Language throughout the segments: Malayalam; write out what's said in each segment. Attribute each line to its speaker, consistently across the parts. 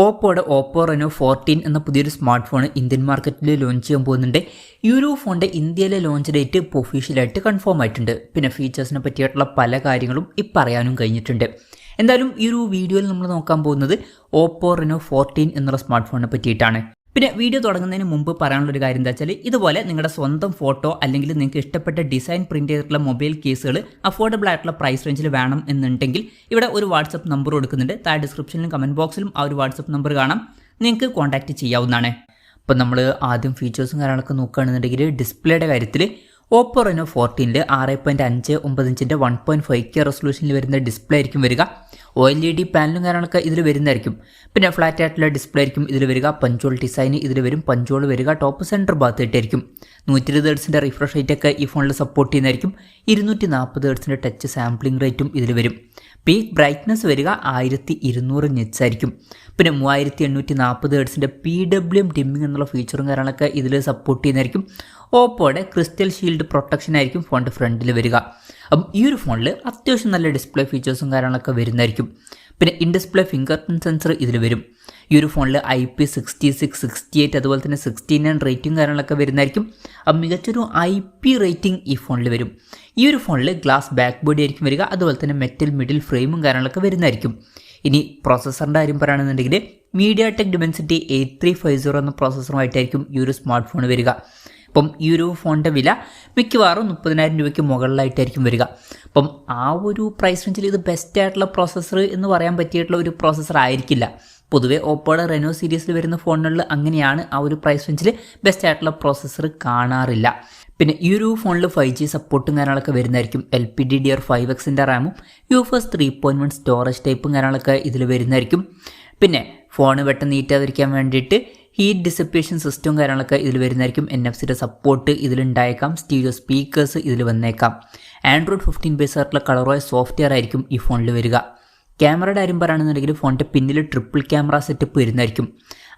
Speaker 1: ഓപ്പോ റെനോ 14 എന്ന പുതിയൊരു സ്മാർട്ട് ഫോൺ ഇന്ത്യൻ മാർക്കറ്റിൽ ലോഞ്ച് ചെയ്യാൻ പോകുന്നുണ്ട്. ഈ ഒരു ഫോണിൻ്റെ ഇന്ത്യയിലെ ലോഞ്ച് ഡേറ്റ് ഇപ്പോൾ ഒഫീഷ്യലായിട്ട് കൺഫേം ആയിട്ടുണ്ട്. പിന്നെ ഫീച്ചേഴ്സിനെ പറ്റിയിട്ടുള്ള പല കാര്യങ്ങളും പറയാനും കഴിഞ്ഞിട്ടുണ്ട്. എന്തായാലും ഈ ഒരു വീഡിയോയിൽ നമ്മൾ നോക്കാൻ പോകുന്നത് ഓപ്പോ റെനോ 14 എന്നുള്ള സ്മാർട്ട് ഫോണിനെ പറ്റിയിട്ടാണ്. പിന്നെ വീഡിയോ തുടങ്ങുന്നതിന് മുമ്പ് പറയാനുള്ളൊരു കാര്യം എന്താ വെച്ചാൽ, ഇതുപോലെ നിങ്ങളുടെ സ്വന്തം ഫോട്ടോ അല്ലെങ്കിൽ നിങ്ങൾക്ക് ഇഷ്ടപ്പെട്ട ഡിസൈൻ പ്രിന്റ് ചെയ്തിട്ടുള്ള മൊബൈൽ കേസുകൾ അഫോർഡബിൾ ആയിട്ടുള്ള പ്രൈസ് റേഞ്ചിൽ വേണം എന്നുണ്ടെങ്കിൽ ഇവിടെ ഒരു വാട്സപ്പ് നമ്പർ കൊടുക്കുന്നുണ്ട്. താഴെ ഡിസ്ക്രിപ്ഷനിലും കമൻറ്റ് ബോക്സിലും ആ ഒരു വാട്സപ്പ് നമ്പർ കാണാം, നിങ്ങൾക്ക് കോൺടാക്റ്റ് ചെയ്യാവുന്നതാണ്. അപ്പോൾ നമ്മൾ ആദ്യം ഫീച്ചേഴ്സും കാര്യങ്ങളൊക്കെ നോക്കുകയാണെന്നുണ്ടെങ്കിൽ ഡിസ്പ്ലേയുടെ കാര്യത്തിൽ ഓപ്പോ റെനോ 14 6.59 ഇഞ്ചിൻ്റെ 1.5K റെസൊല്യൂഷനിൽ വരുന്ന ഡിസ്പ്ലേ ആയിരിക്കും വരിക. OLED പാനലും കാര്യങ്ങളൊക്കെ ഇതിൽ വരുന്നതായിരിക്കും. പിന്നെ ഫ്ലാറ്റ് ആയിട്ടുള്ള ഡിസ്പ്ലേ ആയിരിക്കും ഇതിൽ വരിക. പഞ്ചോൾ ഡിസൈൻ ഇതിൽ വരും. പഞ്ചോൾ വരിക ടോപ്പ് സെൻറ്റർ ഭാഗത്തായിട്ടായിരിക്കും. 120 ഹെർട്സിൻ്റെ റിഫ്രഷ് റേറ്റ് ഒക്കെ ഈ ഫോണിൽ സപ്പോർട്ട് ചെയ്യുന്നതായിരിക്കും. 240 ഹെർട്സിൻ്റെ ടച്ച് സാമ്പിളിംഗ് റേറ്റും ഇതിൽ വരും. പീക്ക് ബ്രൈറ്റ്നസ് വരിക 1200 നിറ്റ്സ് ആയിരിക്കും. പിന്നെ 3840 ഹെർട്സിൻ്റെ PWM ഡിമ്മിങ് എന്നുള്ള ഫീച്ചറും കാര്യങ്ങളൊക്കെ ഇതിൽ സപ്പോർട്ട് ചെയ്യുന്നതായിരിക്കും. ഓപ്പോയുടെ ക്രിസ്റ്റൽ ഷീൽഡ് പ്രൊട്ടക്ഷൻ ആയിരിക്കും ഫോണിൻ്റെ ഫ്രണ്ടിൽ വരിക. അപ്പം ഈ ഒരു ഫോണിൽ അത്യാവശ്യം നല്ല ഡിസ്പ്ലേ ഫീച്ചേഴ്സും കാര്യങ്ങളൊക്കെ വരുന്നതായിരിക്കും. പിന്നെ in display finger print sensor ഇതിൽ വരും. ഈ ഒരു ഫോണിൽ IP66, 68 അതുപോലെ തന്നെ 69 റേറ്റിംഗ് കാര്യങ്ങളൊക്കെ വരുന്നതായിരിക്കും. അപ്പം മികച്ചൊരു IP റേറ്റിംഗ് ഈ ഫോണിൽ വരും. ഈ ഒരു ഫോണിൽ ഗ്ലാസ് ബാക്ക് ബോഡി ആയിരിക്കും വരിക. അതുപോലെ തന്നെ മെറ്റൽ മിഡിൽ ഫ്രെയിമും കാര്യങ്ങളൊക്കെ വരുന്നതായിരിക്കും. ഇനി പ്രോസസ്സറിൻ്റെ കാര്യം പറയുകയാണെന്നുണ്ടെങ്കിൽ MediaTek Dimensity 8350 എന്ന പ്രോസസ്സറുമായിട്ടായിരിക്കും ഈ ഒരു സ്മാർട്ട് ഫോൺ വരിക. അപ്പം ഈ ഒരു ഫോണിൻ്റെ വില മിക്കവാറും 30,000 രൂപയ്ക്ക് മുകളിലായിട്ടായിരിക്കും വരിക. അപ്പം ആ ഒരു പ്രൈസ് റേഞ്ചിൽ ഇത് ബെസ്റ്റ് ആയിട്ടുള്ള പ്രോസസ്സർ എന്ന് പറയാൻ പറ്റിയിട്ടുള്ള ഒരു പ്രോസസ്സർ ആയിരിക്കില്ല. പൊതുവേ ഓപ്പോയുടെ റെനോ സീരീസിൽ വരുന്ന ഫോണുകളിൽ അങ്ങനെയാണ്, ആ ഒരു പ്രൈസ് റേഞ്ചിൽ ബെസ്റ്റ് ആയിട്ടുള്ള പ്രോസസ്സർ കാണാറില്ല. പിന്നെ ഈ ഒരു ഫോണിൽ 5G സപ്പോർട്ടും കാര്യങ്ങളൊക്കെ വരുന്നതായിരിക്കും. LPDDR5Xൻ്റെ റാമും UFS 3.1 സ്റ്റോറേജ് ടൈപ്പും കാര്യങ്ങളൊക്കെ ഇതിൽ വരുന്നതായിരിക്കും. പിന്നെ ഫോൺ പെട്ടെന്ന് നീറ്റാതിരിക്കാൻ വേണ്ടിയിട്ട് ഹീറ്റ് ഡിസിപ്പേഷൻ സിസ്റ്റവും കാര്യങ്ങളൊക്കെ ഇതിൽ വരുന്നതായിരിക്കും. NFC-യുടെ സപ്പോർട്ട് ഇതിലുണ്ടായേക്കാം. സ്റ്റീരിയോ സ്പീക്കേഴ്സ് ഇതിൽ വന്നേക്കാം. ആൻഡ്രോയിഡ് 15 ബേസ് ആയിട്ടുള്ള കളറോയ സോഫ്റ്റ്വെയർ ആയിരിക്കും ഈ ഫോണിൽ വരിക. ക്യാമറയുടെ കാര്യം പറയുകയാണെന്നുണ്ടെങ്കിൽ ഫോണിൻ്റെ പിന്നിൽ ട്രിപ്പിൾ ക്യാമറ സെറ്റപ്പ് വരുന്നതായിരിക്കും.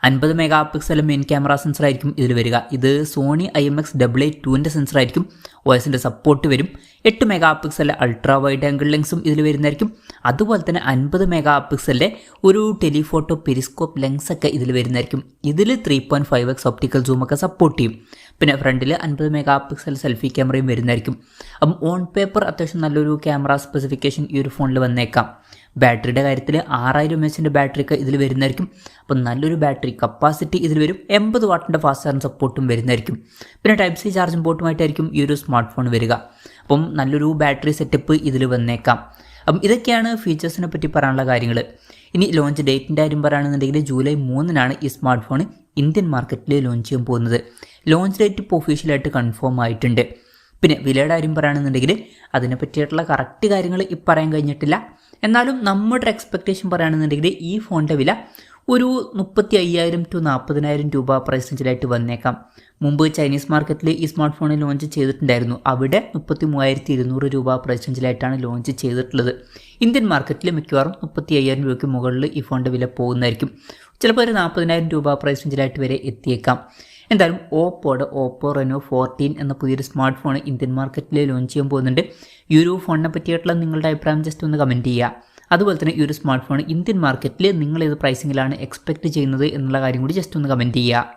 Speaker 1: 50 mega pixel main camera sensor ആയിരിക്കും ഇതിൽ വരിക. ഇത് സോണി IMX882ൻ്റെ സെൻസർ ആയിരിക്കും. OS-ൻ്റെ സപ്പോർട്ട് വരും. 8 മെഗാ പിക്സലിലെ അൾട്രാ വൈഡ് ആംഗിൾ ലെൻസും ഇതിൽ വരുന്നതായിരിക്കും. അതുപോലെ തന്നെ 50 മെഗാ പിക്സലിലെ ഒരു ടെലിഫോട്ടോ പെരിസ്കോപ്പ് ലെൻസ് ഒക്കെ ഇതിൽ വരുന്നതായിരിക്കും. ഇതിൽ 3.5x ഒപ്റ്റിക്കൽ സൂമൊക്കെ സപ്പോർട്ട് ചെയ്യും. പിന്നെ ഫ്രണ്ടിൽ 50 മെഗാ പിക്സൽ സെൽഫി ക്യാമറയും വരുന്നതായിരിക്കും. അപ്പം ഓൺ പേപ്പർ അത്യാവശ്യം നല്ലൊരു ക്യാമറ സ്പെസിഫിക്കേഷൻ ഈ ഒരു ഫോണിൽ വന്നേക്കാം. ബാറ്ററിയുടെ കാര്യത്തിൽ 6000 mAhൻ്റെ ബാറ്ററി ഒക്കെ ഇതിൽ വരുന്നതായിരിക്കും. അപ്പം നല്ലൊരു ബാറ്ററി കപ്പാസിറ്റി ഇതിൽ വരും. 80 വാട്ടിൻ്റെ ഫാസ്റ്റ് ചാർജിങ് സപ്പോർട്ടും വരുന്നതായിരിക്കും. പിന്നെ Type-C ചാർജിങ് പോർട്ടുമായിട്ടായിരിക്കും ഈ ഒരു സ്മാർട്ട് ഫോൺ വരിക. അപ്പം നല്ലൊരു ബാറ്ററി സെറ്റപ്പ് ഇതിൽ വന്നേക്കാം. അപ്പം ഇതൊക്കെയാണ് ഫീച്ചേഴ്സിനെ പറ്റി പറയാനുള്ള കാര്യങ്ങൾ. ഇനി ലോഞ്ച് ഡേറ്റിൻ്റെ കാര്യം പറയുകയാണെന്നുണ്ടെങ്കിൽ ജൂലൈ 3-നാണ് ഈ സ്മാർട്ട് ഫോൺ ഇന്ത്യൻ മാർക്കറ്റിൽ ലോഞ്ച് ചെയ്യാൻ പോകുന്നത്. ലോഞ്ച് ഡേറ്റ് ഇപ്പോൾ ഒഫീഷ്യലായിട്ട് കൺഫേം ആയിട്ടുണ്ട്. പിന്നെ വിലയുടെ കാര്യം പറയുകയാണെന്നുണ്ടെങ്കിൽ അതിനെ പറ്റിയിട്ടുള്ള കറക്റ്റ് കാര്യങ്ങൾ പറയാൻ കഴിഞ്ഞിട്ടില്ല. എന്നാലും നമ്മുടെ എക്സ്പെക്റ്റേഷൻ പറയുകയാണെന്നുണ്ടെങ്കിൽ ഈ ഫോണിൻ്റെ വില ഒരു 35,000 to 40,000 രൂപ പ്രൈസ് റേഞ്ചിലായിട്ട് വന്നേക്കാം. മുമ്പ് ചൈനീസ് മാർക്കറ്റിൽ ഈ സ്മാർട്ട് ഫോൺ ലോഞ്ച് ചെയ്തിട്ടുണ്ടായിരുന്നു. അവിടെ 33,200 രൂപ പ്രൈസ് റേഞ്ചിലായിട്ടാണ് ലോഞ്ച് ചെയ്തിട്ടുള്ളത്. ഇന്ത്യൻ മാർക്കറ്റിൽ മിക്കവാറും 35,000 രൂപയ്ക്ക് മുകളിൽ ഈ ഫോണിൻ്റെ വില പോകുന്നതായിരിക്കും. ചിലപ്പോൾ ഒരു 40,000 രൂപ പ്രൈസ് റേഞ്ചിലായിട്ട് വരെ എത്തിയേക്കാം. എന്തായാലും ഓപ്പോ റെനോ 14 എന്ന പുതിയൊരു സ്മാർട്ട് ഫോൺ ഇന്ത്യൻ മാർക്കറ്റിൽ ലോഞ്ച് ചെയ്യാൻ പോകുന്നുണ്ട്. ഈ ഒരു ഫോണിനെ പറ്റിയിട്ടുള്ള നിങ്ങളുടെ അഭിപ്രായം ജസ്റ്റ് ഒന്ന് കമൻറ്റ് ചെയ്യുക. അതുപോലെ തന്നെ ഈ ഒരു സ്മാർട്ട് ഫോൺ ഇന്ത്യൻ മാർക്കറ്റിൽ നിങ്ങൾ ഏത് പ്രൈസിങ്ങിലാണ് എക്സ്പെക്റ്റ് ചെയ്യുന്നത് എന്നുള്ള കാര്യം കൂടി ജസ്റ്റ് ഒന്ന് കമൻറ്റ് ചെയ്യുക.